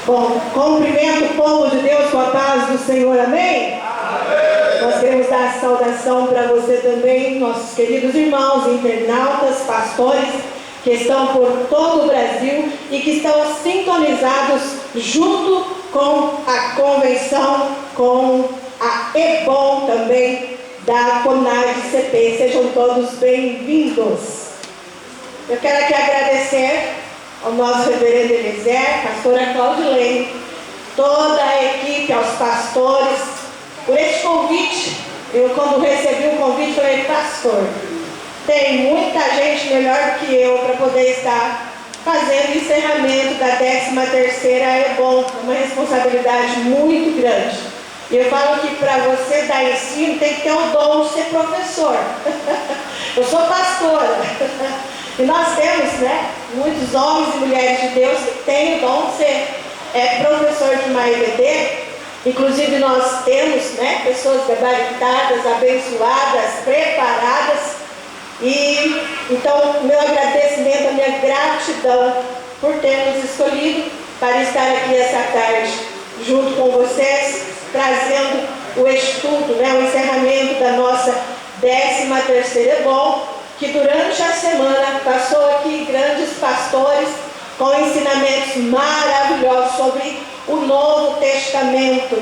Bom, cumprimento o povo de Deus com a paz do Senhor, amém? Amém. Nós queremos dar saudação para você também, nossos queridos irmãos, internautas, pastores, que estão por todo o Brasil e que estão sintonizados junto com a convenção, com a EBOM também, da CONAD CP. Sejam todos bem-vindos. Eu quero aqui agradecer ao nosso reverendo Eliezer, pastora Claudilene, toda a equipe, aos pastores, por esse convite. Eu, quando recebi o convite, falei: pastor, tem muita gente melhor do que eu para poder estar fazendo o encerramento da 13ª EBOM, uma responsabilidade muito grande. E eu falo que para você dar ensino tem que ter o dom de ser professor. Eu sou pastora. E nós temos, muitos homens e mulheres de Deus que têm o dom de ser professor de uma EBD. Inclusive nós temos, pessoas gabaritadas, abençoadas, preparadas. E então, meu agradecimento, a minha gratidão por ter nos escolhido para estar aqui essa tarde, junto com vocês, trazendo o estudo, o encerramento da nossa 13ª EBOM, que durante a semana passou aqui grandes pastores com ensinamentos maravilhosos sobre o Novo Testamento,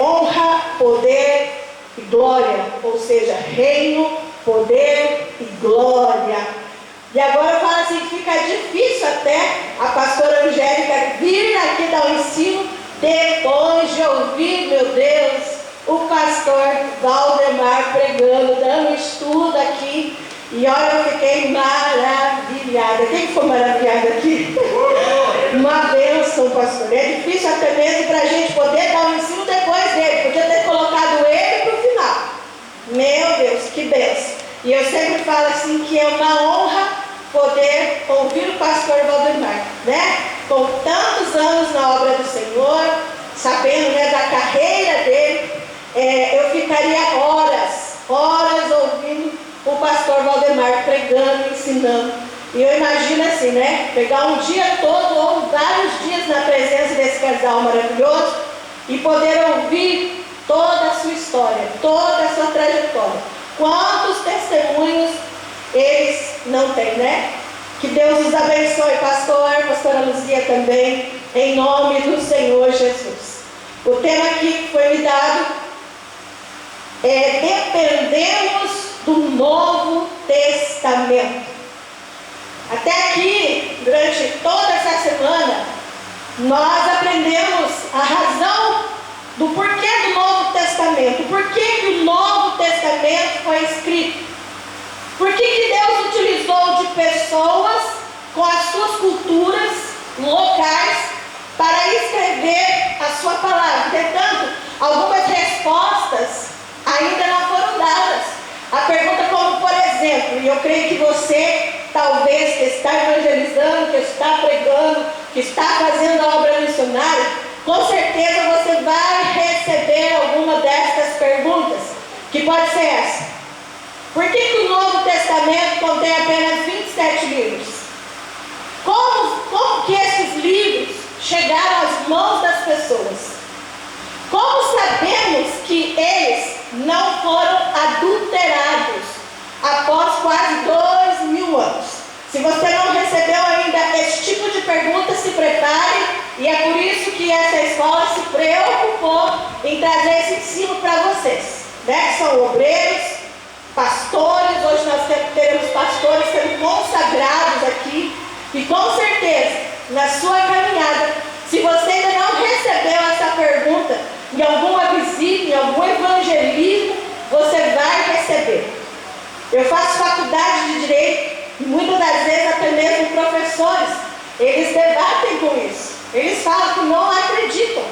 honra, poder e glória, ou seja, reino, poder e glória. E agora fala assim, que fica difícil até a pastora Angélica vir aqui dar o ensino depois de ouvir, meu Deus, o pastor Valdemar pregando, dando estudo aqui. E olha, eu fiquei maravilhada. Quem ficou maravilhada aqui? Uma bênção, pastor. É difícil até mesmo para a gente poder dar o ensino depois dele. Podia ter colocado ele para o final. Meu Deus, que bênção. E eu sempre falo assim que é uma honra poder ouvir o pastor Valdemar, com tantos anos na obra do Senhor, sabendo da carreira dele. Eu ficaria horas ouvindo o pastor Valdemar pregando, ensinando. E eu imagino assim, pegar um dia todo ou vários dias na presença desse casal maravilhoso e poder ouvir toda a sua história, toda a sua trajetória. Quantos testemunhos eles não têm, Que Deus os abençoe, pastora Luzia também, em nome do Senhor Jesus. O tema aqui que foi me dado é: dependemos do Novo Testamento. Até aqui, durante toda essa semana, nós aprendemos a razão do porquê do Novo Testamento. Por que o Novo Testamento foi escrito? Por que Deus utilizou de pessoas com as suas culturas locais para escrever a sua palavra? Entretanto, algumas respostas ainda não foram dadas. A pergunta como, por exemplo, e eu creio que você, talvez, que está evangelizando, que está pregando, que está fazendo a obra missionária, com certeza você vai receber alguma destas perguntas, que pode ser essa: por que o Novo Testamento contém apenas 27 livros? Como que esses livros chegaram às mãos das pessoas? Como sabemos que eles não foram adulterados após quase 2000 anos? Se você não recebeu ainda esse tipo de pergunta, se prepare, e é por isso que essa escola se preocupou em trazer esse ensino para vocês. São obreiros, pastores, hoje nós teremos pastores sendo consagrados aqui, e com certeza, na sua caminhada, se você ainda não recebeu essa pergunta, em alguma visita, em algum evangelismo, você vai receber. Eu faço faculdade de Direito, e muitas das vezes até mesmo professores, eles debatem com isso. Eles falam que não acreditam.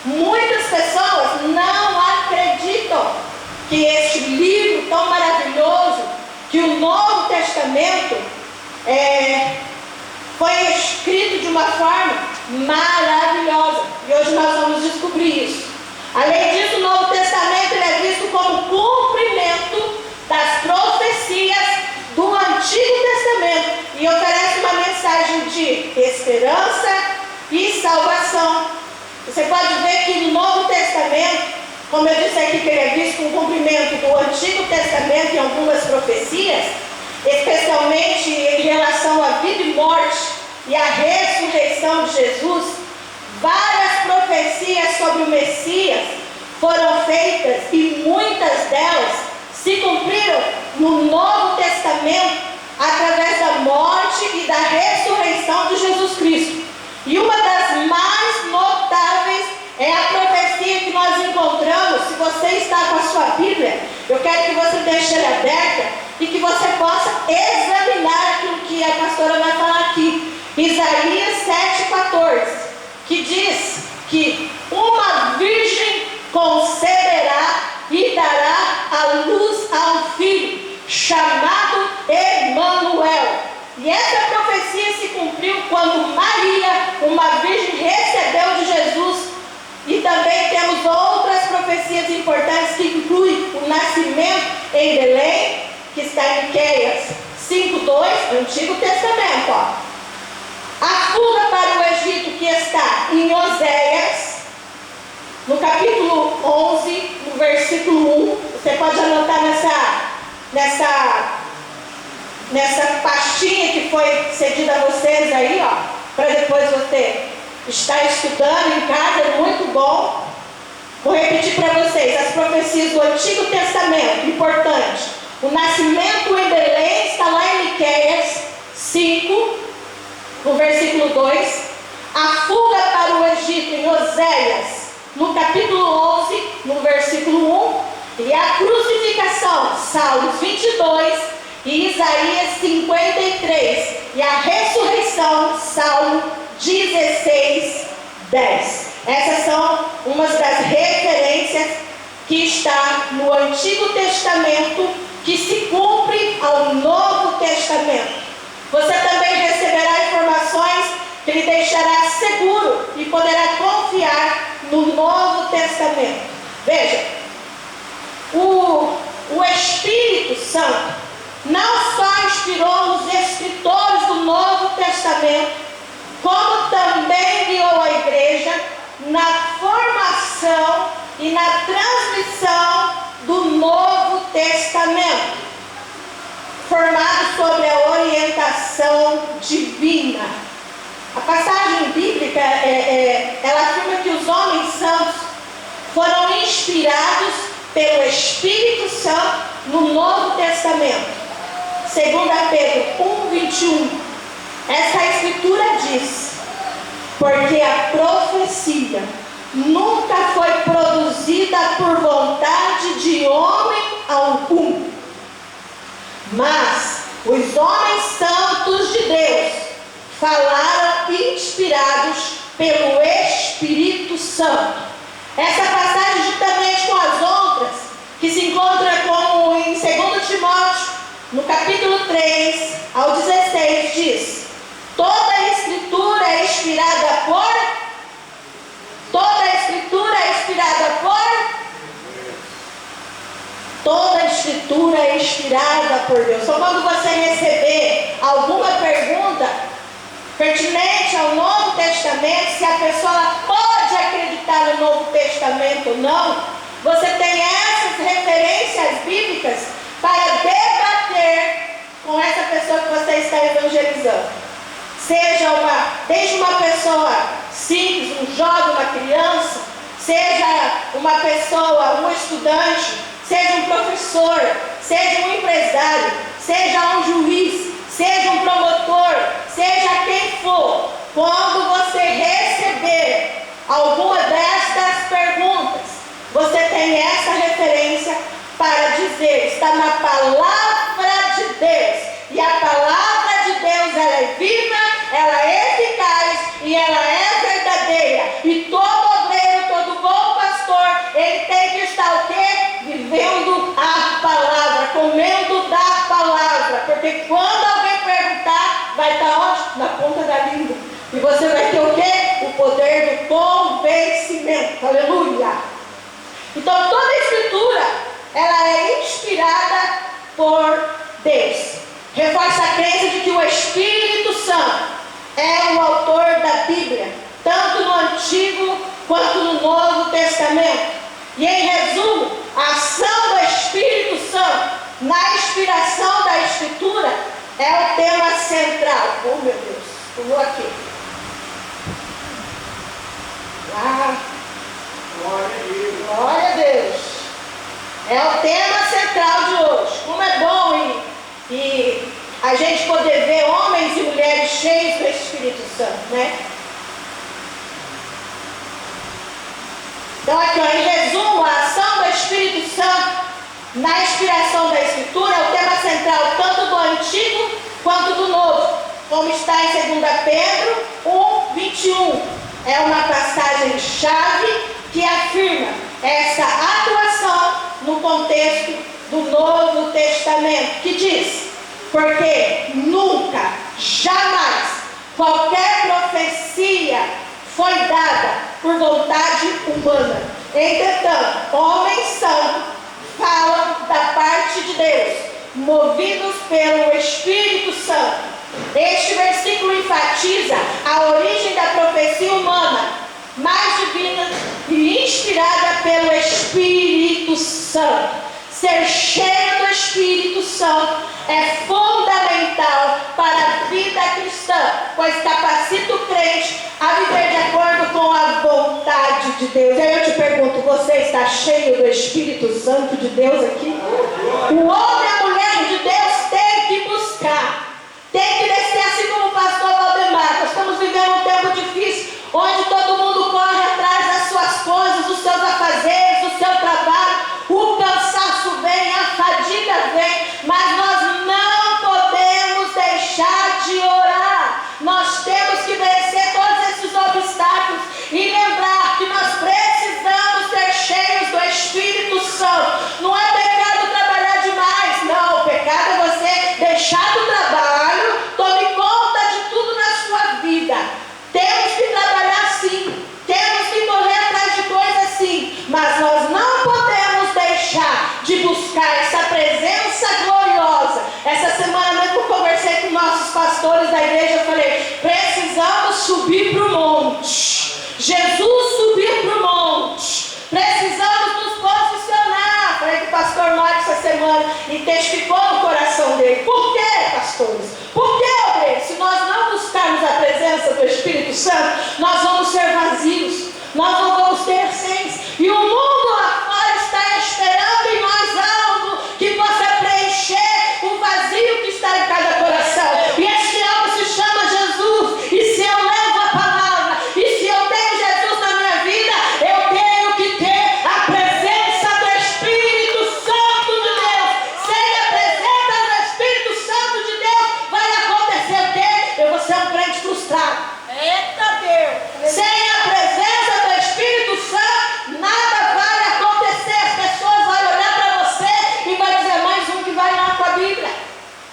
Muitas pessoas não acreditam que este livro tão maravilhoso, que o Novo Testamento foi escrito de uma forma maravilhosa. E hoje nós vamos descobrir isso. Além disso, o Novo Testamento ele é visto como cumprimento das profecias do Antigo Testamento e oferece uma mensagem de esperança e e salvação. Você pode ver que no Novo Testamento, como eu disse aqui, que ele é visto com o cumprimento do Antigo Testamento em algumas profecias, especialmente em relação à vida e morte e à ressurreição de Jesus, várias profecias sobre o Messias foram feitas e muitas delas se cumpriram no Novo Testamento através da morte e da ressurreição de Jesus Cristo. E uma das mais notáveis é a profecia que nós encontramos. Se você está com a sua Bíblia, eu quero que você deixe ela aberta e que você possa examinar aquilo que a pastora vai falar aqui. Isaías 7,14, que diz que uma virgem conceberá e dará à luz a um filho, chamado Emanuel. E essa profecia se cumpriu quando Maria, uma virgem, recebeu de Jesus. E também temos outras profecias importantes que incluem o nascimento em Belém, que está em Miqueias 5,2, Antigo Testamento. A fuga para o Egito, que está em Oséias, no capítulo 11, no versículo 1. Você pode anotar nessa pastinha que foi cedida a vocês aí, para depois você estar estudando em casa, é muito bom. Vou repetir para vocês as profecias do Antigo Testamento, importante. O nascimento em Belém está lá em Miqueias 5, no versículo 2. A fuga para o Egito em Oséias, no capítulo 11, no versículo 1. E a crucificação, Salmos 22 e Isaías 53. E a ressurreição, Salmo 16, 10. Essas são umas das referências que está no Antigo Testamento, que se cumpre ao Novo Testamento. Você também receberá informações que lhe deixará seguro e poderá confiar no Novo Testamento. Veja, o Espírito Santo não só inspirou os escritores do Novo Testamento, como também guiou a igreja na formação e na transmissão do Novo Testamento, formado sobre a orientação divina. A passagem bíblica, ela afirma que os homens santos foram inspirados pelo Espírito Santo no Novo Testamento. 2 Pedro 1,21. Essa escritura diz: porque a profecia nunca foi produzida por vontade de homem algum, mas os homens santos de Deus falaram inspirados pelo Espírito Santo. Essa passagem, juntamente com as outras, que se encontra como em 2 Timóteo, no capítulo 3 ao 16, diz: toda a escritura é inspirada por... Toda a escritura é inspirada por... Toda a escritura é inspirada por Deus. Então, quando você receber alguma pergunta pertinente ao Novo Testamento, se a pessoa pode acreditar no Novo Testamento ou não, você tem essas referências bíblicas para debater com essa pessoa que você está evangelizando. Desde uma pessoa simples, um jovem, uma criança, seja uma pessoa, um estudante, seja um professor, seja um empresário, seja um juiz, seja um promotor, seja quem for. Quando você receber alguma destas perguntas, você tem essa referência para dizer: está na palavra de Deus. E a palavra de Deus, ela é viva, ela é eficaz e ela é verdadeira. E todo obreiro, todo bom pastor, ele tem que estar o quê? Vivendo a palavra, comendo da palavra. Porque quando alguém perguntar, vai estar onde? Na ponta da língua. E você vai ter o quê? O poder do convencimento. Aleluia! Então toda a escritura, ela é inspirada por Deus. Reforça a crença de que o Espírito Santo é o autor da Bíblia, tanto é o tema central. Oh, meu Deus, pulou aqui. Ah, glória a Deus. É o tema central de hoje. Como é bom e a gente poder ver homens e mulheres cheios do Espírito Santo, né? Então aqui, ó, em resumo, a ação do Espírito Santo na inspiração da Escritura é o tema central tanto do Antigo quanto do Novo, como está em 2 Pedro 1:21. É uma passagem chave que afirma essa atuação no contexto do Novo Testamento, que diz: porque nunca, jamais, qualquer profecia foi dada por vontade humana. Entretanto, homens santos falam da parte de Deus, movidos pelo Espírito Santo. Este versículo enfatiza a origem da profecia humana, mais divina e inspirada pelo Espírito Santo. Ser cheio do Espírito Santo é fundamental para a vida cristã, pois capacita o crente a viver de acordo com a vontade de Deus. Aí eu te pergunto, você está cheio do Espírito Santo de Deus aqui? O homem e a mulher de Deus tem que buscar, tem que descer, assim como o pastor Valdemar. Nós estamos vivendo um tempo difícil, onde todo mundo corre atrás das suas coisas, dos seus afazeres, do seu trabalho. O cansaço vem, a fadiga vem, mas nós não podemos deixar de orar. Nós temos que vencer todos esses obstáculos e lembrar que nós precisamos ser cheios do Espírito Santo. Não é pecado trabalhar demais, não. O pecado é você deixar do trabalho, tome conta de tudo na sua vida. Temos que trabalhar sim, temos que correr atrás de coisas sim, mas nós não podemos deixar de buscar essa presença gloriosa. Essa semana mesmo eu conversei com nossos pastores da igreja, eu falei, precisamos subir para o monte. Jesus subiu para o monte. Precisamos nos posicionar. Falei com o pastor Marcos essa semana e testificou no coração dele. Por quê, pastores? Por que, obreiros? Se nós não buscarmos a presença do Espírito Santo, nós vamos ser vazios, nós não vamos ter essência. E o mundo lá fora está esperando em nós algo que possa preencher o vazio que está em cada coração. E esse algo se chama Jesus. E se eu levo a palavra, e se eu tenho Jesus na minha vida, eu tenho que ter a presença do Espírito Santo de Deus. Sem a presença do Espírito Santo de Deus, vai acontecer o quê? Eu vou ser um crente frustrado. Eita Deus! Sem a presença do Espírito Santo, nada vai acontecer. As pessoas vão olhar para você e vão dizer, mais um que vai lá com a Bíblia.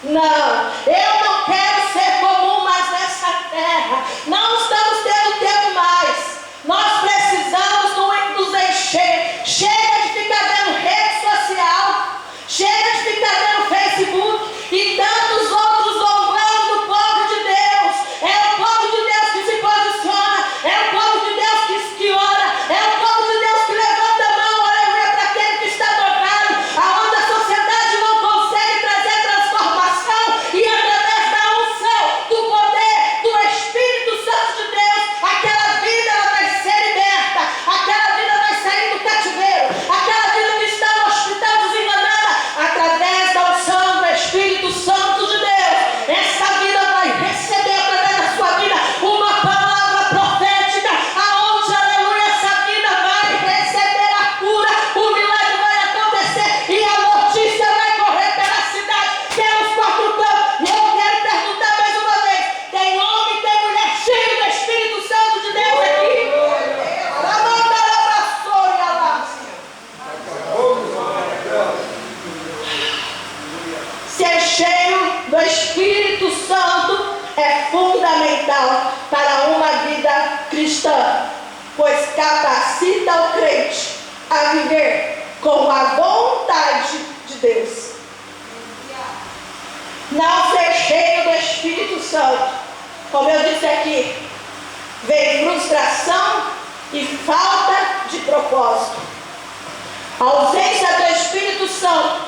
Não, eu não quero ser comum mais nessa terra. Não estamos tendo tempo mais. Nós precisamos nos encher. Chega de ficar vendo rede social, chega de ficar vendo Facebook e tantos outros zombando do povo de Deus. É o povo de Deus que se posiciona, é o povo de Deus que ora, é o povo de Deus que levanta a mão, aleluia, para aquele que está tocado, aonde a sociedade não consegue trazer transformação, e através da unção, do poder, do Espírito Santo de Deus, aquela vida ela vai ser liberta, aquela vida vai sair do cativeiro, aquela vida que está no hospital desenganada, através da unção do Espírito Santo de Deus, essa vida vai receber através da sua vida uma palavra profética, aonde, aleluia, essa vida vai receber a cura, o milagre vai acontecer e a notícia vai correr pela cidade, pelos quatro cantos. E eu quero perguntar mais uma vez, tem homem, tem mulher cheio do Espírito Santo de Deus aqui? Ser cheio do Espírito Santo é fundamental para uma vida cristã, pois capacita o crente a viver com a vontade de Deus. Não ser cheio do Espírito Santo, como eu disse aqui, vem frustração e falta de propósito. A ausência do Espírito Santo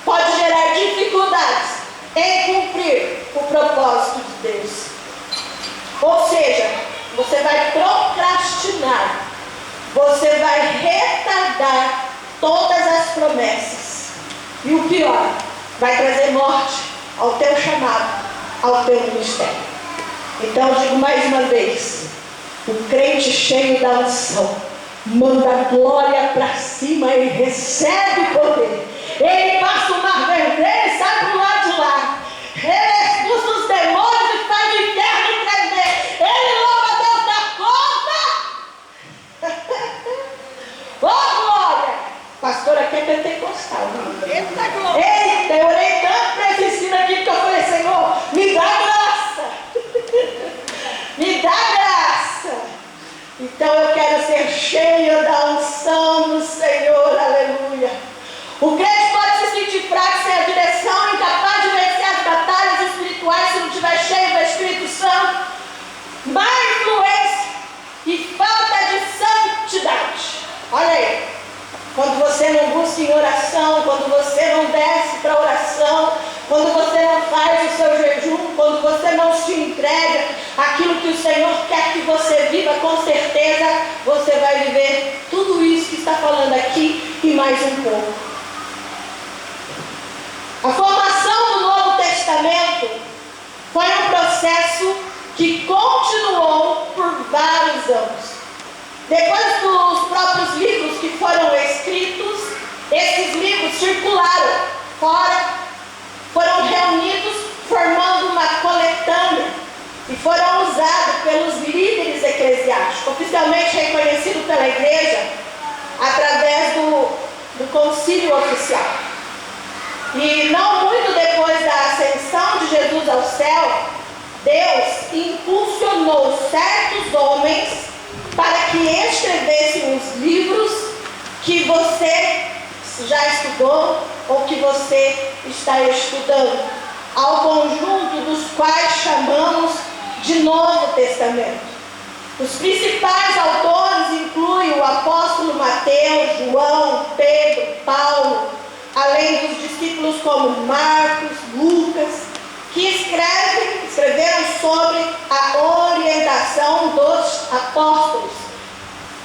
pode gerar dificuldades em cumprir o propósito de Deus. Ou seja, você vai procrastinar, você vai retardar todas as promessas. E o pior, vai trazer morte ao teu chamado, ao teu ministério. Então eu digo mais uma vez, o crente cheio da unção, manda glória para cima e recebe poder. Ele passa o mar vermelho e sai para o lado de lá. Ele expulsa os demônios e faz o inferno tremer. Ele louva a Deus da conta. Oh, glória! Pastora aqui é pentecostal. Eita, glória! Eita, eu orei tanto para esse ensino aqui que eu falei, Senhor, me dá graça. Me dá graça. Então eu quero ser cheio da unção do Senhor. Aleluia. O crente pode se sentir fraco sem a direção, incapaz de vencer as batalhas espirituais se não estiver cheio do Espírito Santo. Má influência e falta de santidade. Olha aí. Quando você não busca em oração, quando você não desce para oração, quando você não faz o seu jejum, quando você não se entrega aquilo que o Senhor quer que você viva, com certeza você vai viver tudo isso que está falando aqui e mais um pouco. A formação do Novo Testamento foi um processo que continuou por vários anos. Depois dos próprios livros que foram escritos, esses livros circularam fora, foram reunidos formando uma coletânea e foram usados pelos líderes eclesiásticos, oficialmente reconhecido pela igreja através do concílio oficial. E não muito depois da ascensão de Jesus ao céu, Deus impulsionou certos homens para que escrevessem os livros que você já estudou ou que você está estudando, ao conjunto dos quais chamamos de Novo Testamento. Os principais autores incluem o apóstolo Mateus, João, Pedro, Paulo, além dos discípulos como Marcos, Lucas, que escreveram sobre a orientação dos apóstolos.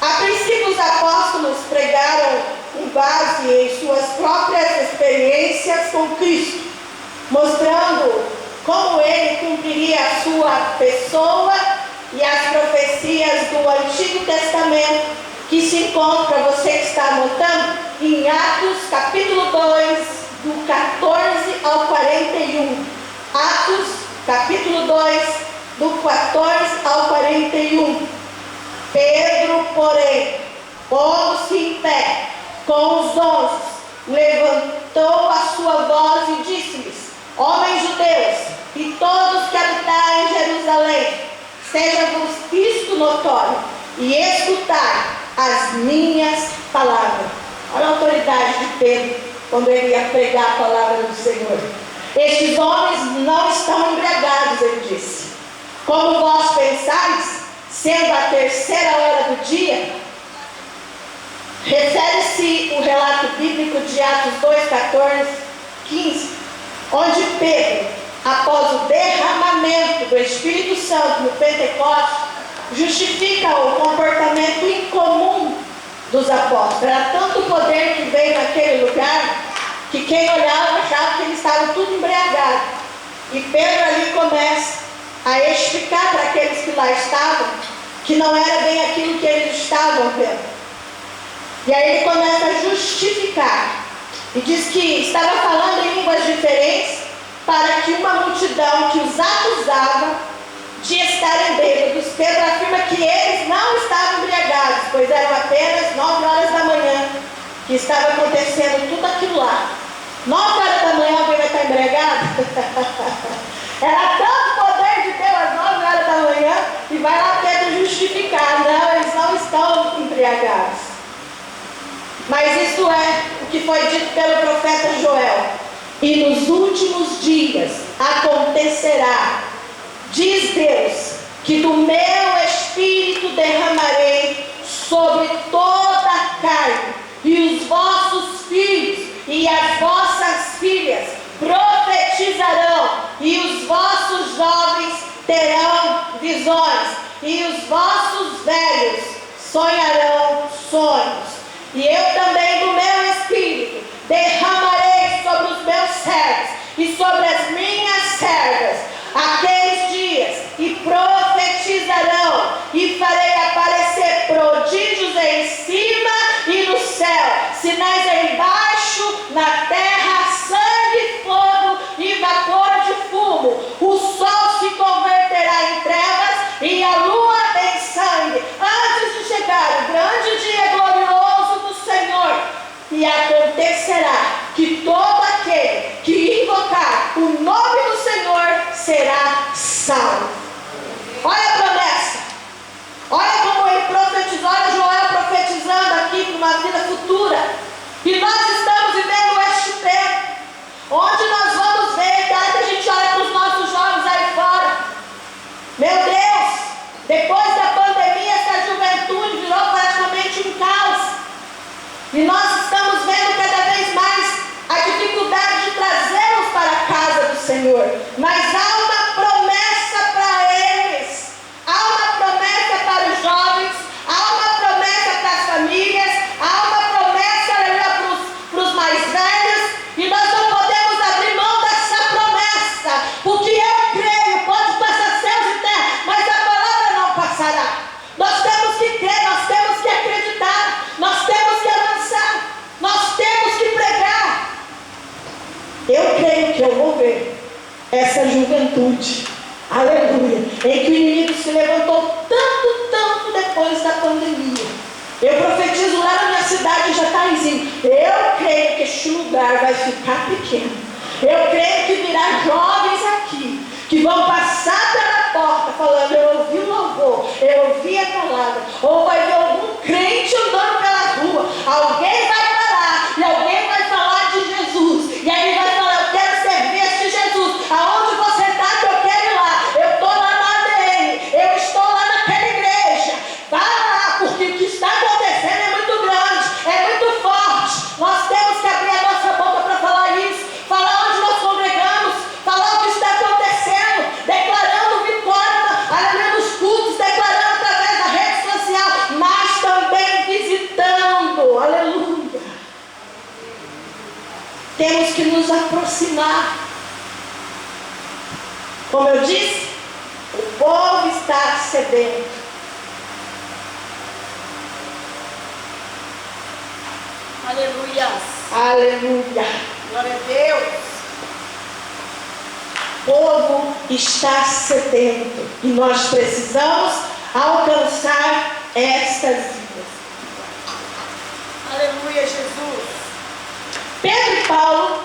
A princípio, os apóstolos pregaram com base em suas próprias experiências com Cristo, mostrando como ele cumpriria a sua pessoa e as profecias do Antigo Testamento, que se encontra, você que está anotando, em Atos capítulo 2, do 14 ao 41. Atos capítulo 2, do 14 ao 41. Pedro, porém, pondo-se em pé com os 11, levantou a sua voz e disse-lhes: homens judeus e todos que habitarem em Jerusalém, seja-vos isto notório e escutai as minhas palavras. Olha a autoridade de Pedro quando ele ia pregar a palavra do Senhor. Estes homens não estão embriagados, ele disse, como vós pensais, sendo a terceira hora do dia. Refere-se o relato bíblico de Atos 2, 14, 15, onde Pedro, após o derramamento do Espírito Santo no Pentecostes, justifica o comportamento incomum dos apóstolos. Era tanto poder que veio naquele lugar que quem olhava achava que eles estavam tudo embriagados. E Pedro ali começa a explicar para aqueles que lá estavam que não era bem aquilo que eles estavam vendo. E aí ele começa a justificar e diz que estava falando em línguas diferentes para que uma multidão que os acusava de estarem bêbados. Pedro afirma que eles não estavam embriagados, pois eram apenas 9 horas da manhã que estava acontecendo tudo aquilo lá. 9 horas da manhã alguém vai estar embriagado? Era tanto poder de Deus às 9 horas da manhã, e vai lá Pedro justificar: não, eles não estão embriagados. Mas isso é o que foi dito pelo profeta Joel: e nos últimos dias acontecerá, diz Deus, que do meu Espírito derramarei sobre toda a carne, e os vossos filhos e as vossas filhas profetizarão, vossos jovens terão visões, e os vossos velhos sonharão sonhos. E eu também do meu espírito derramarei sobre os meus servos e sobre as minhas servas aqueles dias, e profetizarão, e farei aparecer prodígios em cima e no céu, sinais embaixo, na terra, sangue, fogo e vapor de fumo. O sol se converterá em trevas e a lua em sangue, antes de chegar o grande dia glorioso do Senhor. E acontecerá que todo aquele que invocar o nome do Senhor será salvo. Olha a promessa. Olha como ele profetizou. Olha Joel profetizando aqui para uma vida futura. E nós estamos vivendo este tempo, onde nós vamos ver, daí que a gente olha para os nossos jovens aí fora. Meu Deus, depois da pandemia, essa juventude virou praticamente um caos. E nós estamos vendo cada vez mais a dificuldade de trazê-los para a casa do Senhor. Mas há uma promessa para eles. Há uma promessa para os jovens. Há uma promessa para as famílias. Há uma promessa para os mais velhos. E nós não podemos abrir mão dessa promessa. Porque eu creio, pode passar céus e terra, mas a palavra não passará. Nós temos que crer, nós temos que acreditar, nós temos que avançar, nós temos que pregar. Eu creio que eu vou ver essa juventude, aleluia, em que o inimigo se levantou tanto depois da pandemia. Eu profetizo lá na minha cidade, Jataizinho. Eu creio que este lugar vai ficar pequeno. Eu creio que virá jovens aqui, que vão passar pela porta falando: eu ouvi o louvor, eu ouvi a palavra. Ou vai ver algum crente andando pela rua, alguém vai parar e alguém vai falar de Jesus. E aí ele vai falar: eu quero servir este Jesus. Aonde você está que eu quero ir lá? Eu estou lá na ADN, eu estou lá naquela igreja. Vá lá, porque o que está acontecendo é muito grande, é muito forte. Nós temos que abrir a nossa boca para falar isso, falar onde nós congregamos, falar o que está acontecendo, declarando vitória, aleluia, nos cultos, declarando através da rede social, mas também visitando, aleluia. Temos que nos aproximar. Como eu disse, o povo está sedento. Aleluia. Aleluia. Glória a Deus. O povo está sedento e nós precisamos alcançar estas vidas. Aleluia, Jesus. Pedro e Paulo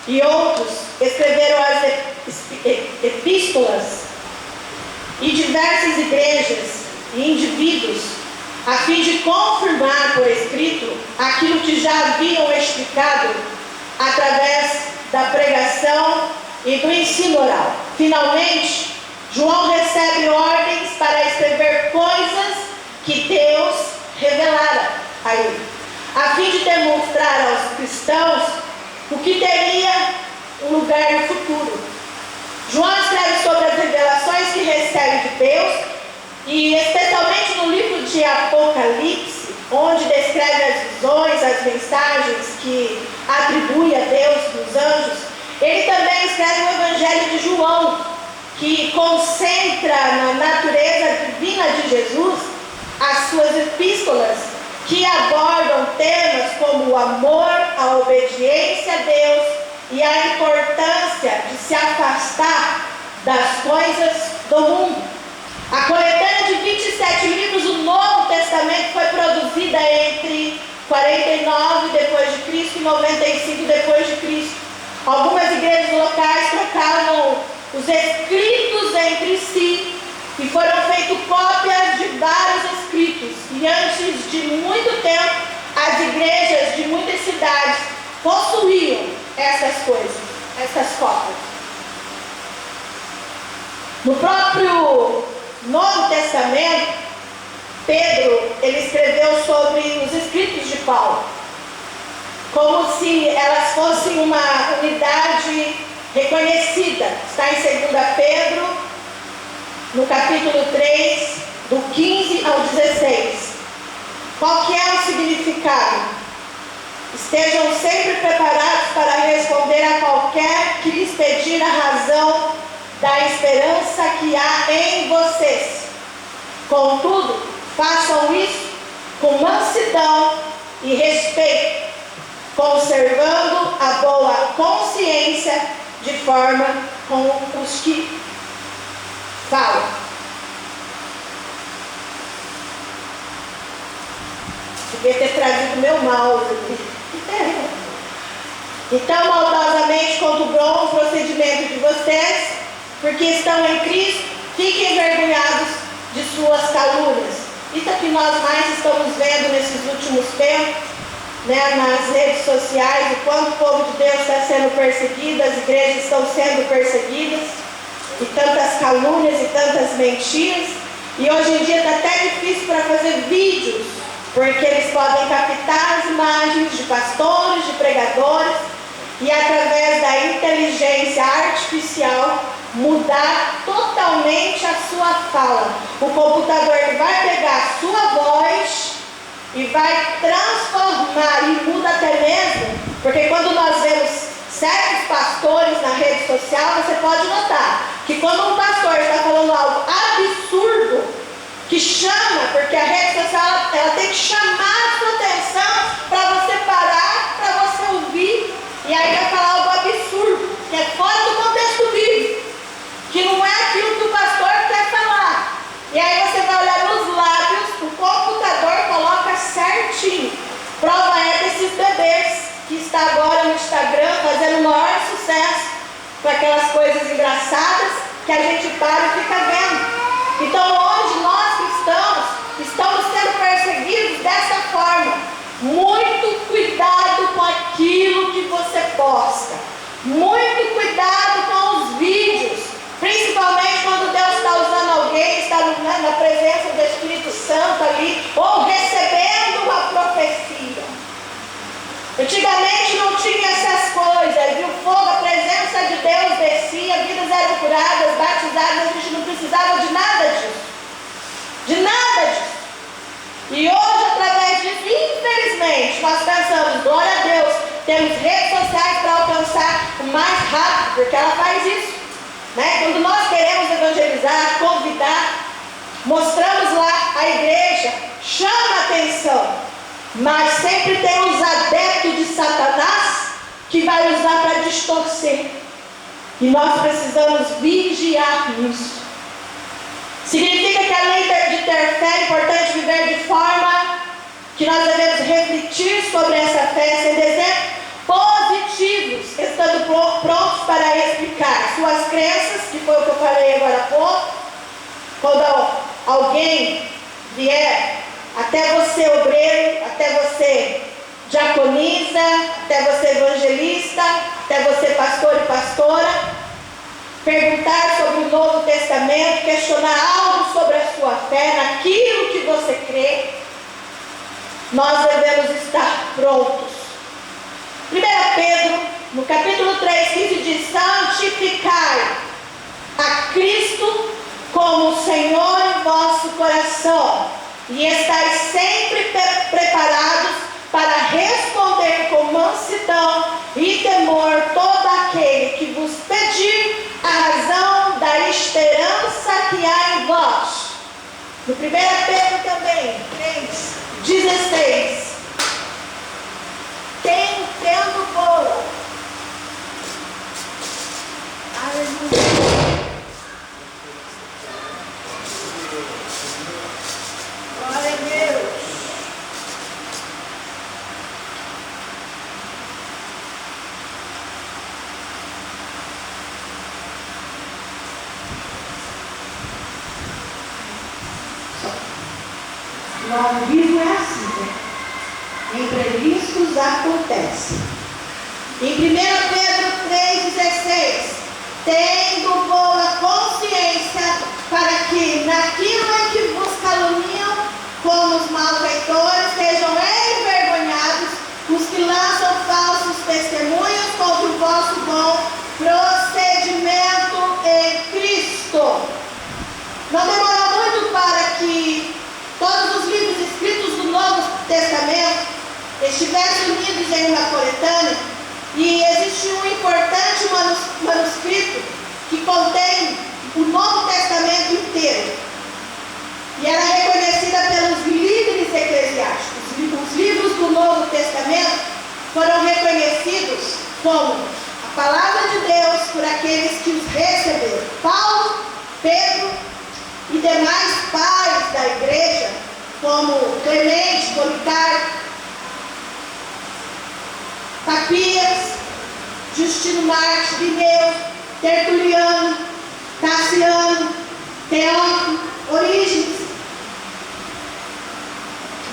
e outros escreveram as epístolas e diversas igrejas e indivíduos a fim de confirmar por escrito aquilo que já haviam explicado através da pregação e do ensino oral. Finalmente, João recebe ordens para escrever coisas que Deus revelara a ele, a fim de demonstrar aos cristãos o que teria um lugar no futuro. João escreve sobre as revelações que recebe de Deus, e especialmente no livro de Apocalipse, onde descreve as visões, as mensagens que atribui a Deus dos anjos. Ele também escreve o Evangelho de João, que concentra na natureza divina de Jesus as suas epístolas, que abordam temas como o amor, a obediência a Deus e a importância de se afastar das coisas do mundo. A coletânea de 27 livros do Novo Testamento foi produzida entre 49 depois de Cristo e 95 depois de Cristo. Algumas igrejas locais trocaram os escritos entre si e foram feitas cópias de vários escritos. E antes de muito tempo, as igrejas de muitas cidades possuíam essas coisas, essas cópias. No próprio Novo Testamento, Pedro, ele escreveu sobre os escritos de Paulo, como se elas fossem uma unidade reconhecida. Está em 2 Pedro, no capítulo 3, do 15 ao 16. Qual que é o significado? Estejam sempre preparados para responder a qualquer que lhes pedir a razão da esperança que há em vocês. Contudo, façam isso com mansidão e respeito, conservando a boa consciência de forma com os que falam. Devia ter trazido meu mouse aqui. Então, maldosamente conturbam o procedimento de vocês, porque estão em Cristo, fiquem envergonhados de suas calúnias. Isso é que nós mais estamos vendo nesses últimos tempos, né, nas redes sociais, o quanto o povo de Deus está sendo perseguido, as igrejas estão sendo perseguidas, e tantas calúnias e tantas mentiras. E hoje em dia está até difícil para fazer vídeos, porque eles podem captar as imagens de pastores, de pregadores, e através da inteligência artificial mudar totalmente a sua fala. O computador vai pegar a sua voz e vai transformar, e muda até mesmo, porque quando nós vemos certos pastores na rede social, você pode notar que quando um pastor está falando algo absurdo, que chama, porque a rede social ela tem que chamar a sua atenção para você parar, para você ouvir, e aí vai falar algo absurdo, que é fora do contexto bíblico, que não é aquilo que o pastor quer falar. E aí você vai olhar nos lábios, o computador coloca certinho. Prova é desses bebês que está agora no Instagram fazendo o maior sucesso com aquelas coisas engraçadas que a gente para e fica vendo. Então, onde nós estamos sendo perseguidos dessa forma. Muito cuidado com aquilo que você posta. Muito cuidado com os vídeos. Principalmente quando Deus está usando alguém, está na presença do Espírito Santo ali, ou recebendo uma profecia. Antigamente não tinha essas coisas, e o fogo, a presença de Deus descia, vidas eram curadas, batizadas, a gente não precisava de nada disso. De nada disso. E hoje, através disso, infelizmente, nós pensamos, glória a Deus, temos redes sociais para alcançar o mais rápido, porque ela faz isso. Né? Quando nós queremos evangelizar, convidar, mostramos lá a igreja, chama a atenção, mas sempre tem os adeptos de Satanás que vai usar para distorcer, e nós precisamos vigiar nisso. Significa que além de ter fé, é importante viver de forma que nós devemos refletir sobre essa fé, sendo exemplos positivos, estando prontos para explicar suas crenças, que foi o que eu falei agora há pouco. Quando alguém vier até você, obreiro, até você, diaconisa, até você, evangelista, até você, pastor e pastora, perguntar sobre o Novo Testamento, questionar algo sobre a sua fé, naquilo que você crê, nós devemos estar prontos. 1 Pedro, no capítulo 3, 15, diz: santificai a Cristo como Senhor em vosso coração, e estais sempre preparados para responder com mansidão e temor todo aquele que vos pedir a razão da esperança que há em vós. No 1 Pedro também, 3:16. Tendo boa. Aleluia. Glória a Deus. No ao vivo é assim, né? Imprevistos acontecem. Em 1 Pedro 3,16, tendo boa consciência, para que naquilo em que vos caluniam, como os malfeitores, sejam envergonhados os que lançam falsos testemunhos contra o vosso bom procedimento. estivessem unidos em uma coletânea e existe um importante manuscrito que contém o Novo Testamento inteiro. E ela é reconhecida pelos líderes eclesiásticos. Os livros do Novo Testamento foram reconhecidos como a palavra de Deus por aqueles que os receberam. Paulo, Pedro e demais pais da igreja, como Clemente, Policarpo, Papias, Justino Marte, Irineu, Tertuliano, Tassiano, Teófilo, Orígenes,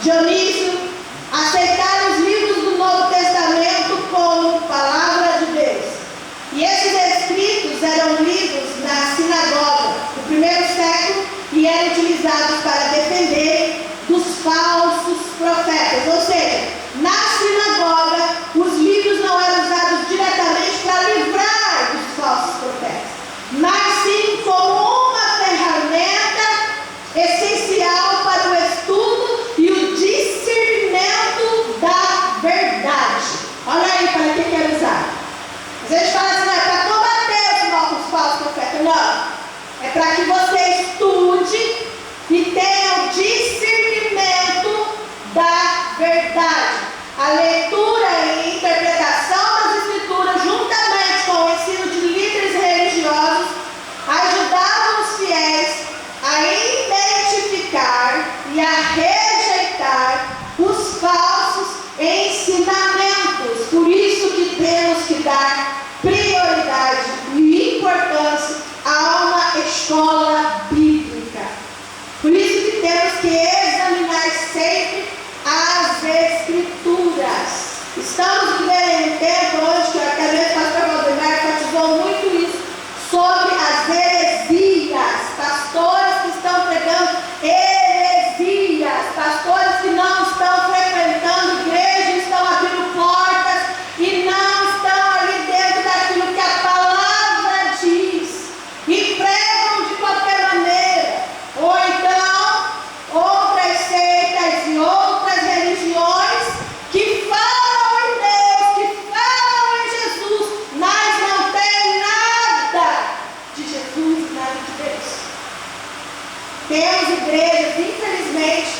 Dionísio, aceitaram os livros do Novo Testamento como palavra de Deus. E esses escritos eram lidos na sinagoga do primeiro século e eram utilizados para defender dos falsos profetas. Ou seja, na sinagoga, os livros não eram usados diretamente para livrar dos falsos profetas, mas sim como uma ferramenta essencial para o estudo e o discernimento da verdade. Olha aí para que quer usar. Às vezes fala assim, não é para combater os falsos profetas. Não, é para que você estude e tenha o discernimento da verdade. A leitura e interpretação das Escrituras, juntamente com o ensino de líderes religiosos, ajudavam os fiéis a identificar e a rejeitar os falsos ensinamentos. Por isso que temos que dar prioridade e importância a uma escola bíblica. Por isso que temos que examinar sempre as Escrituras. Estamos vivendo em um tempo onde até mesmo o pastor Valdemar enfatizou muito isso, sobre as heresias, pastores que estão pregando heresias, pastores que não estão frequentando igreja, estão abrindo portas e não estão ali dentro daquilo que a palavra diz e pregam de qualquer maneira, ou então outras seitas e outras religiões que falam em Deus, que falam em Jesus, mas não tem nada de Jesus, nada de Deus. Temos igrejas, infelizmente,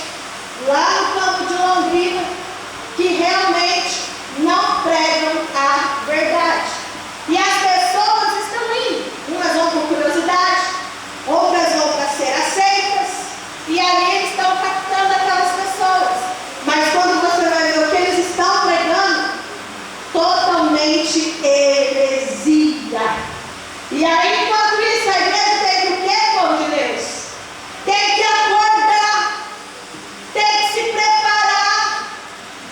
lá no campo de Londrina, que realmente não pregam a verdade. E as pessoas estão indo, umas vão por curiosidade, outras vão para ser aceitas, e ali eles estão captando aquelas pessoas. Mas quando você vai ver o que eles estão pregando, totalmente heresia. E aí, enquanto isso, a igreja tem que o quê, povo de Deus? Tem que acordar, tem que se preparar,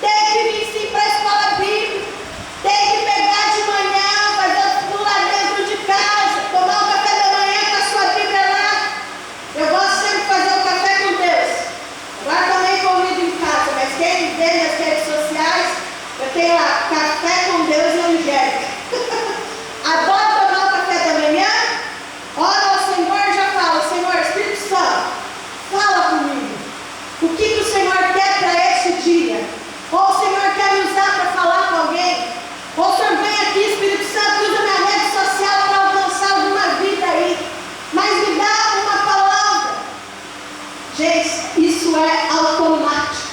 tem que vir sim para a escola bíblica, tem que pegar de manhã, fazer tudo lá dentro de casa, tomar um café da manhã com a sua Bíblia lá. Eu gosto sempre de fazer um café com Deus. Agora também convido em casa, mas quem vê nas redes sociais, eu tenho lá café com Deus e Evangelho. Adoro tomar um café da manhã, ora ao Senhor, já falo, Senhor, Espírito Santo, fala comigo. O que o Senhor quer para este dia? Ou o Senhor quer me usar para falar com alguém? Ou o Senhor vem aqui, Espírito Santo, usa minha rede social para alcançar alguma vida aí. Mas me dá uma palavra. Gente, isso é automático.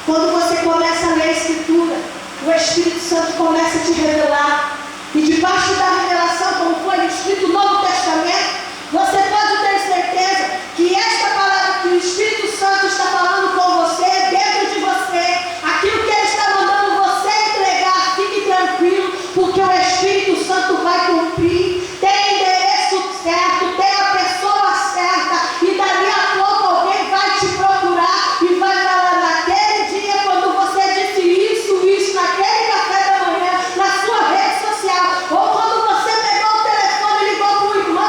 Quando você começa a ler a Escritura, o Espírito Santo começa a te revelar. E debaixo da revelação, como foi escrito no Novo Testamento, você pode ter certeza que esta palavra que o Espírito Santo está falando com você, dentro de você, aquilo que Ele está mandando você entregar, fique tranquilo, porque o Espírito Santo vai cumprir. Tem endereço certo, tem a pessoa certa, e dali a pouco alguém vai te procurar e vai falar naquele dia, quando você disse isso, naquele café da manhã, na sua rede social, ou quando você pegou o telefone e ligou para o irmão,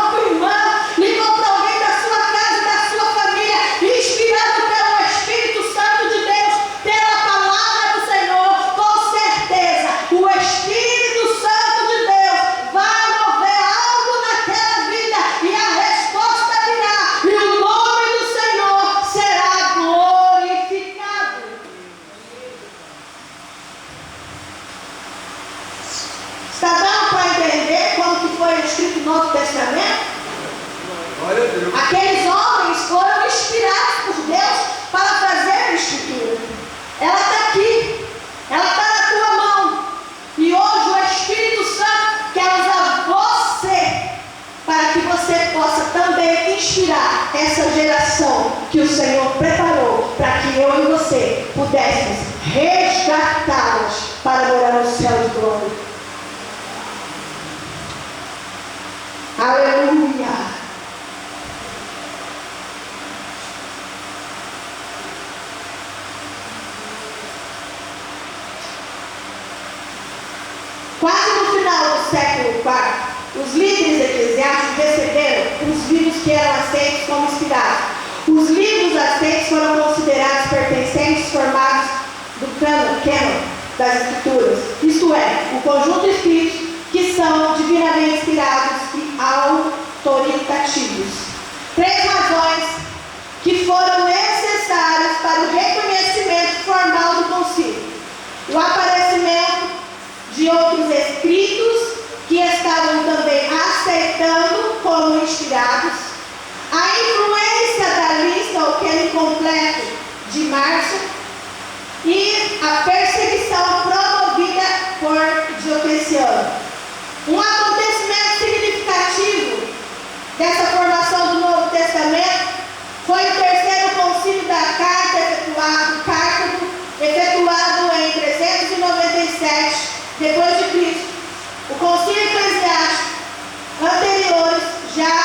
Aqueles homens foram inspirados por Deus para fazer a escritura. Ela está aqui, ela está na tua mão. E hoje o Espírito Santo quer usar você para que você possa também inspirar essa geração que o Senhor preparou para que eu e você pudéssemos resgatá-las para morar no céu de glória. Aleluia! Quase no final do século IV, os líderes eclesiásticos receberam os livros que eram aceitos como inspirados. Os livros aceitos foram considerados pertencentes formados do cânon das Escrituras, isto é, o conjunto de escritos que são divinamente inspirados e autoritativos. 3 razões que foram necessárias para o reconhecimento formal do concílio: o aparecimento de outros escritos que estavam também aceitando como inspirados, a influência da lista ou canon incompleto de Márcio e a perseguição promovida por Diocleciano. Um acontecimento significativo dessa formação do Novo Testamento foi o terceiro concílio da Cártago, efetuado em 397 depois de Cristo. O concílio eclesiástico anteriores já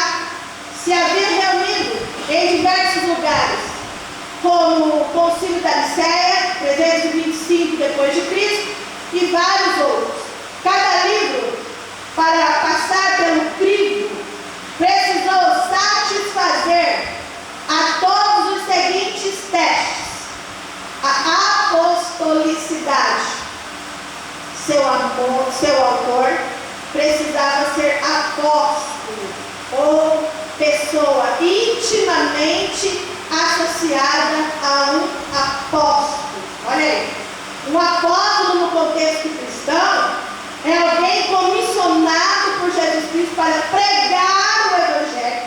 se havia reunido em diversos lugares, como o concílio da Nicéia, 325 depois de Cristo, e vários outros. Cada livro, para passar pelo crivo, precisou satisfazer a todos os seguintes testes: a apostolicidade. Seu autor precisava ser apóstolo ou pessoa intimamente associada a um apóstolo. Olha aí, um apóstolo no contexto cristão é alguém comissionado por Jesus Cristo para pregar o Evangelho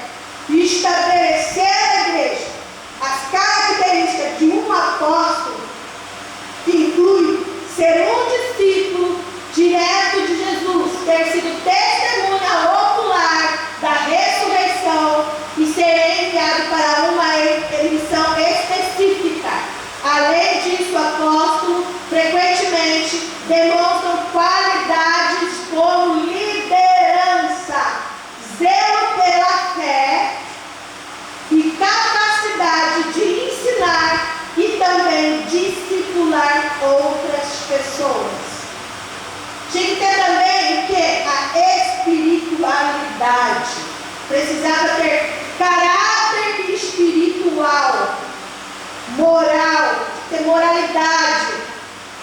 e estabelecer a igreja. As características de um apóstolo incluem ser um discípulo direto de Jesus, ter sido testemunha ocular da ressurreição e ser enviado para uma missão específica. Além disso, o apóstolo frequentemente demonstram qualidades como liderança, zelo pela fé e capacidade de ensinar e também discipular outras pessoas. Tinha que ter também o que? A espiritualidade. Precisava ter caráter espiritual, moral, ter moralidade,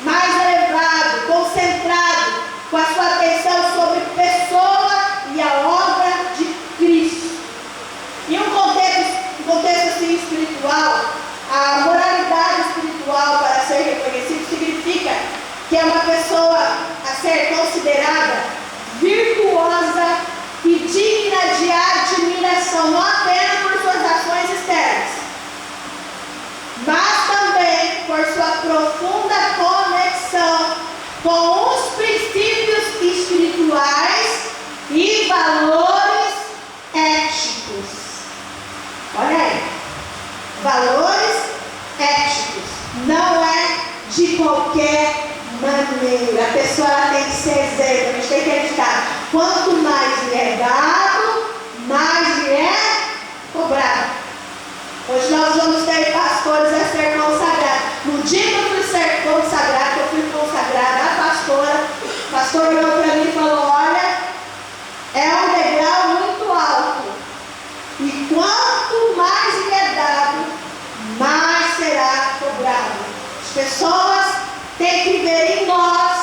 mais elevado, concentrado, com a sua atenção sobre pessoa e a obra de Cristo. Em um contexto assim espiritual, a moralidade espiritual, para ser reconhecido, significa que é uma pessoa a ser considerada virtuosa e digna de admiração, não apenas por suas ações externas, mas também por sua profunda conexão com os princípios espirituais e valores éticos. Olha aí, valores éticos, não é de qualquer maneira. A pessoa tem que ser exemplo, a gente tem que acreditar. Quanto mais lhe é dado, mais lhe é cobrado. Hoje nós vamos ter pastores a ser consagrados. No dia que eu fui ser consagrado, eu fui consagrada, a pastor olhou para mim e falou: olha, é um degrau muito alto. E quanto mais lhe é dado, mais será cobrado. As pessoas têm que ver em nós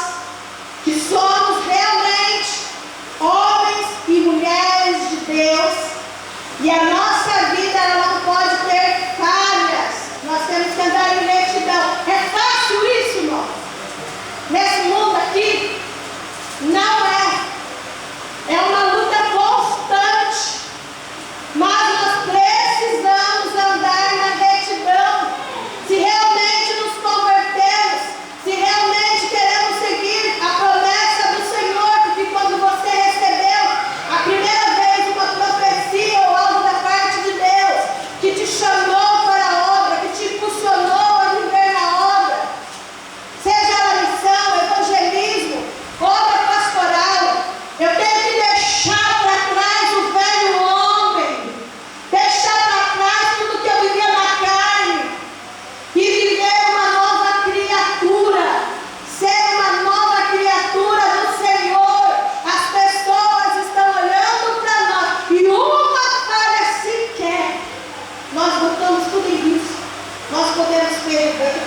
que somos realmente homens e mulheres de Deus, e a nossa vida ela não pode ter falhas. Nós temos que andar em retidão. É fácil isso, irmão? Nesse mundo aqui? Não é. É uma luta constante, mas nós precisamos ferver.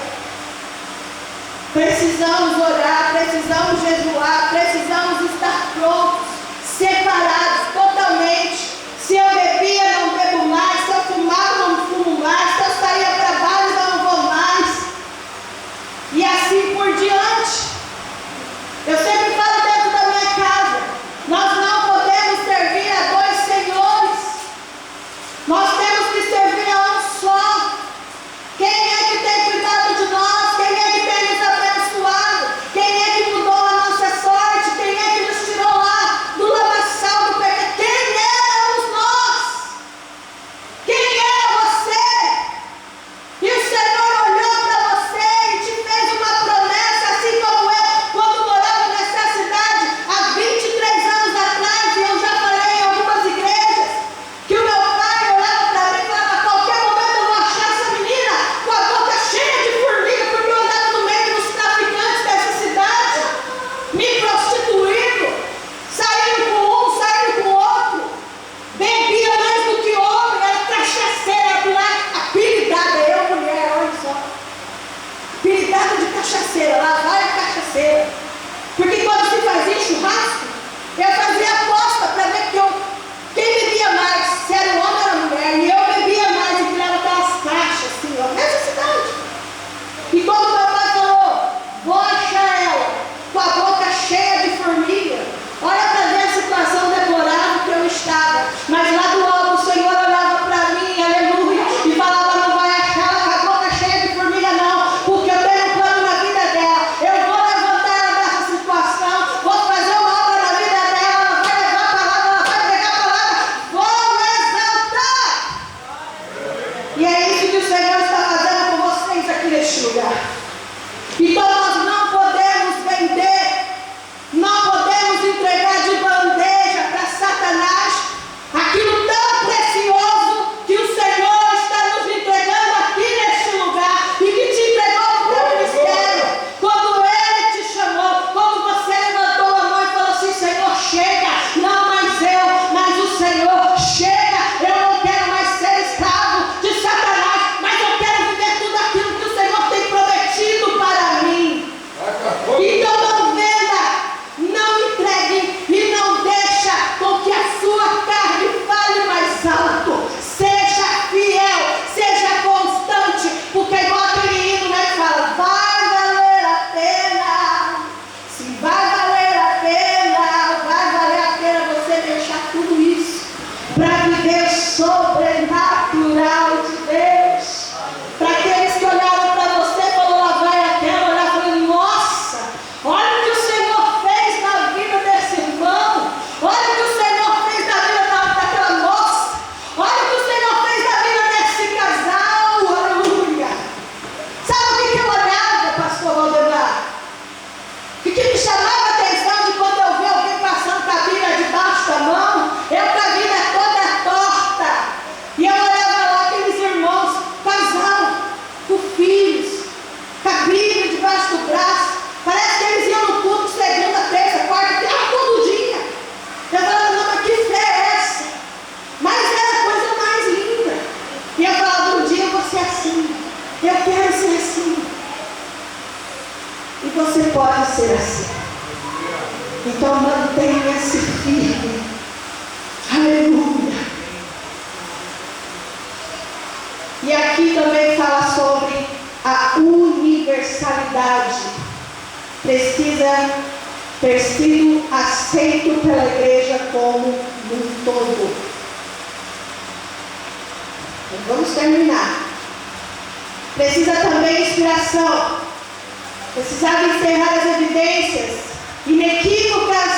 Precisamos orar, precisamos jejuar, precisamos estar prontos, separados totalmente. Se eu bebia, não bebo mais. Se eu fumava, não fumo mais. Se eu saía para bares, eu não vou mais. E assim por diante. Eu sempre falo dentro da minha casa, nós não podemos servir a dois senhores. Nós temos que servir a um só. Quem é que tem cuidado de nós? Quem é que tem nos abençoado? Quem é que mudou a nossa sorte? Quem é que nos tirou lá do lamaçal do pecado? Quem éramos nós? Quem é você? E o Senhor olhou para você e te fez uma promessa, assim como eu, quando morava nessa cidade há 23 anos atrás, e eu já falei em algumas igrejas, que o meu pai olhava para mim e falava: a qualquer momento eu vou achar essa menina com a boca cheia de formiga, porque eu andava no meio dos traficantes dessa cidade, me prostituindo, saindo com um, saindo com o outro, bebia mais do que homem, era cachaceira, apelidada, eu mulher, olha só, apelidada de cachaceira, lá vai a cachaceira, porque quando se fazia churrasco, eu fazia aposta para ver quem bebia mais, se era um homem ou era mulher, e eu bebia mais e tirava aquelas caixas assim, ó, nessa cidade. E quando meu pai falou: vou achar ela com a boca cheia de formiga, olha para ver a situação deplorável que eu estava, mas lá do alto o Senhor olhava para mim, aleluia, e falava: não vai achar ela com a boca cheia de formiga não, porque eu tenho um plano na vida dela, eu vou levantar ela dessa situação, vou fazer uma obra na vida dela, ela vai levar a palavra, ela vai pegar a palavra, vou exaltar. E é isso que o Senhor está fazendo com vocês aqui neste lugar. Então nós não podemos vender, não podemos entregar de bandeja para Satanás aquilo tão precioso que o Senhor está nos entregando aqui neste lugar e que te entregou no teu ministério. Quando Ele te chamou, quando você levantou a mão e falou assim: Senhor, chega, não mais eu, mas o Senhor, chega, eu não quero mais ser escravo de Satanás, mas eu quero viver tudo aquilo que o Senhor tem prometido para mim. Então não venda, não entregue e não deixa com que a sua carne fale mais alto. Seja fiel, seja constante, porque igual aquele hino, né, que fala: vai valer a pena. Se vai valer a pena você deixar tudo isso para viver o sobrenatural de Deus. Para aqueles que olharam para você e falaram: lá vai aquela, olhar e falaram: nossa, olha o que o Senhor fez na vida desse irmão, olha o que o Senhor fez na vida daquela moça, olha o que o Senhor fez na vida desse casal, aleluia. Sabe o que eu olhava, pastor Valdemar? O que me chamava a atenção de quando eu vi alguém passando com a Bíblia debaixo da mão, eu com a Bíblia toda torta, e eu olhava lá aqueles irmãos, casal, com filhos, com a Bíblia debaixo do braço, parece que eles iam no culto segunda, terça, quarta, todo dia. Eu falava: não, mas que fé é essa? Mas era a coisa mais linda. E eu falava: um dia eu vou ser assim, eu quero ser assim. E você pode ser assim. Então mantenha-se firme. Aleluia. E aqui também fala sobre a universalidade. Precisa ter sido aceito pela igreja como um todo. Então, vamos terminar. Precisa também inspiração. Precisava encerrar as evidências inequívocas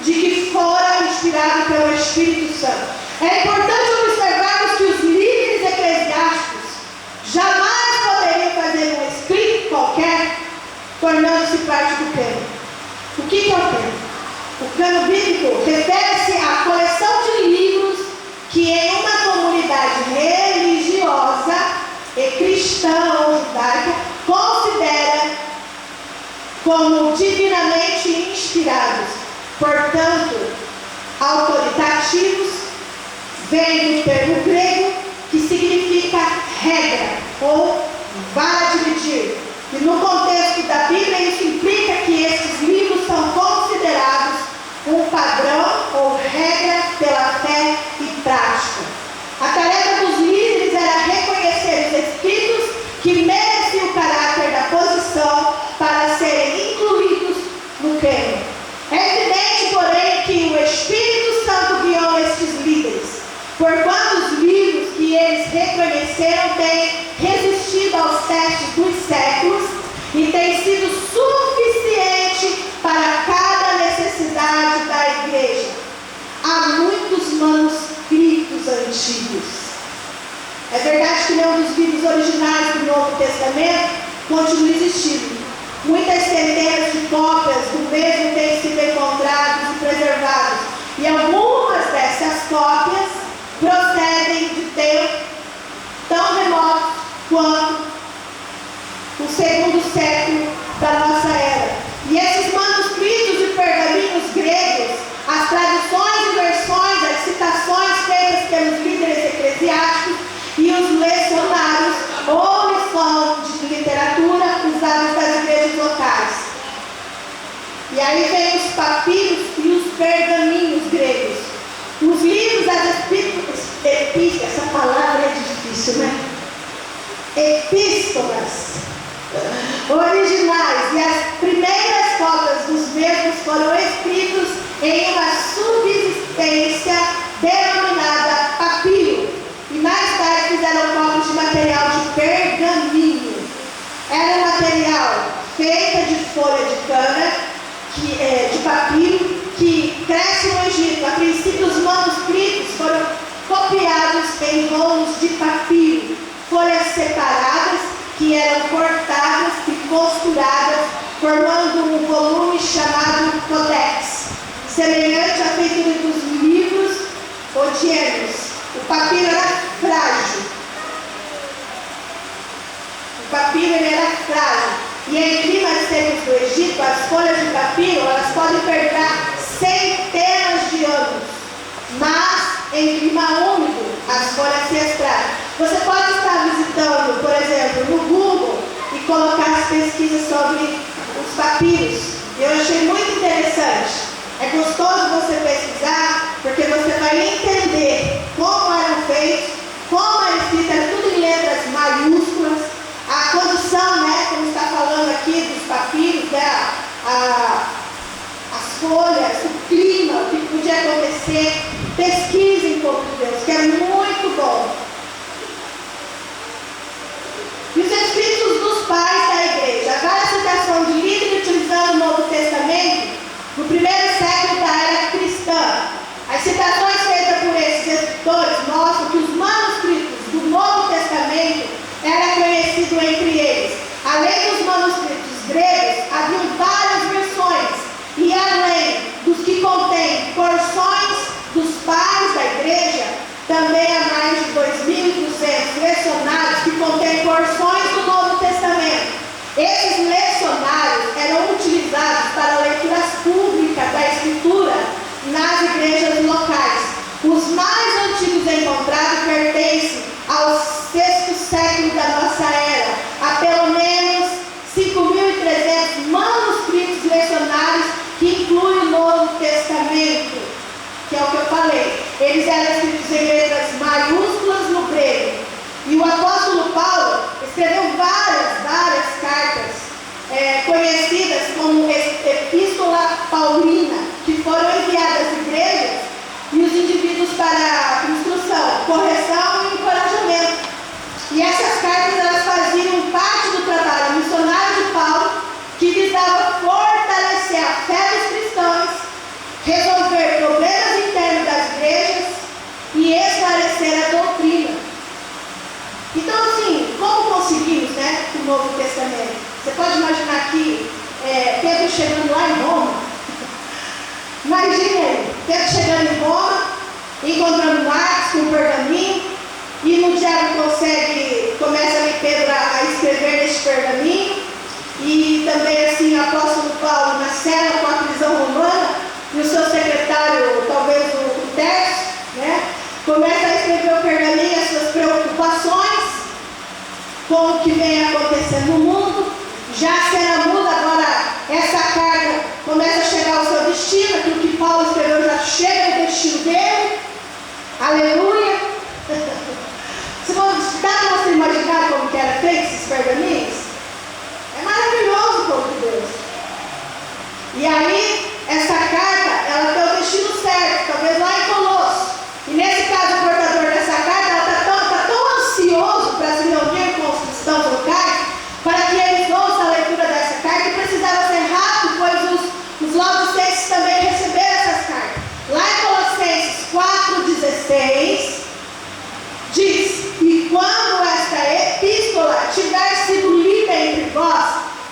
de que fora inspirado pelo Espírito Santo. É importante observarmos que os líderes eclesiásticos jamais poderiam fazer um escrito qualquer tornando-se parte do cano. O que é o cano? O cano bíblico refere-se à coleção de livros que em uma comunidade religiosa e cristã ou judaica considera como divinamente inspirados, portanto, autoritativos, vem do termo grego que significa regra ou vara de E no contexto da Bíblia, isso implica que esses livros são considerados um padrão ou regra pela fé e prática. A tarefa dos líderes era reconhecer os escritos que mereciam o caráter da posição para serem incluídos no cânon. É evidente, porém, que o Espírito Santo guiou estes líderes, porquanto os livros que eles reconheceram têm resistido aos testes dos séculos e têm sido suficiente para cada necessidade da igreja. Há muitos manuscritos antigos. É verdade que nenhum dos livros originais do Novo Testamento continua existindo. Muitas centenas de cópias do mesmo têm sido encontradas e preservadas. E algumas dessas cópias procedem de tempos tão remotos quanto o segundo século da nossa era. E esses manuscritos e pergaminhos gregos, as tradições e versões, as citações feitas pelos líderes eclesiásticos e os lecionários ou lição de literatura usados das igrejas locais. E aí vem os papiros e os pergaminhos gregos. Os livros, as epístolas, essa palavra é difícil, né? Epístolas originais e as primeiras cópias dos mesmos foram escritos em uma subsistência denominada papiro. E mais tarde fizeram cópias de material de pergaminho. Era um material feito de folha de cana, de papiro, que cresce no Egito. A princípio, os manuscritos foram copiados em rolos de papiro, folhas separadas que eram cortadas e costuradas, formando um volume chamado codex, semelhante à feitura dos livros odianos. O papiro era frágil. O papiro era frágil. E em climas secos do Egito, as folhas de papiro elas podem perdurar centenas de anos. Mas em clima úmido, as folhas se estragam. Você pode estar visitando, por exemplo, no Google e colocar as pesquisas sobre os papiros. Eu achei muito interessante. É gostoso você pesquisar, porque você vai entender como eram feitos, como era escrito, era tudo em letras maiúsculas. A condição, né, como está falando aqui dos papiros, né, as folhas, o clima, o que podia acontecer. Pesquisem um pouco de Deus, que é muito bom. E os escritos dos pais da igreja. Agora a citação de líder utilizando o Novo Testamento no primeiro século da era cristã. As citações feitas por esses escritores mostram que os manuscritos do Novo Testamento eram conhecidos entre eles. Além dos manuscritos gregos, haviam várias versões. E além dos que contêm porções dos pais da igreja, também há mais de 2.200 lecionários que contêm porções do Novo Testamento. Esses lecionários eram utilizados para leituras públicas da Escritura nas igrejas locais. Os mais antigos encontrados pertencem ao 6º século da nossa era. Há pelo menos 5.300 manuscritos lecionários que incluem o Novo Testamento, que é o que eu falei. Eles eram escritos em letras maiúsculas no grego. E o apóstolo Paulo escreveu várias cartas conhecidas como Epístola Paulina, que foram enviadas às igrejas e os indivíduos para instrução, correção e encorajamento. E essas cartas elas faziam parte do trabalho missionário de Paulo, que visava fortalecer a fé dos cristãos, resolver problemas internos das igrejas e esclarecer a doutrina. Então, assim, como conseguimos, né, o Novo Testamento? Você pode imaginar aqui Pedro chegando lá em Roma. Imagina aí, Pedro chegando em Roma, encontrando Marcos com o pergaminho, e no diário começa ali Pedro a escrever nesse pergaminho, e também assim o apóstolo Paulo na cela com a prisão romana, e o seu secretário, talvez o Tércio, né, começa a escrever o pergaminho, as suas preocupações com o que vem acontecendo no mundo. Já a cena muda, agora essa carta começa a chegar ao seu destino, aquilo que Paulo escreveu já chega no destino dele. Aleluia! Dá para você imaginar como que era feito esses pergaminhos? É maravilhoso o povo de Deus. E aí, essa carta, ela tem o destino certo, talvez lá em Colosso. E nesse caso, o portador dessa carta, ela está tão ansioso para se reunir com os cristãos locais, para que eles ouçam a leitura dessa carta, e precisava ser rápido, pois os laodicenses também receberam essas cartas. Lá em Colossenses 4,16, diz: e quando esta epístola tiver sido lida entre vós,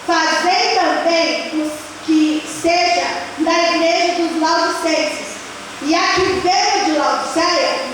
fazei também os que seja da igreja dos laodicenses. E a que veio de Laodiceia,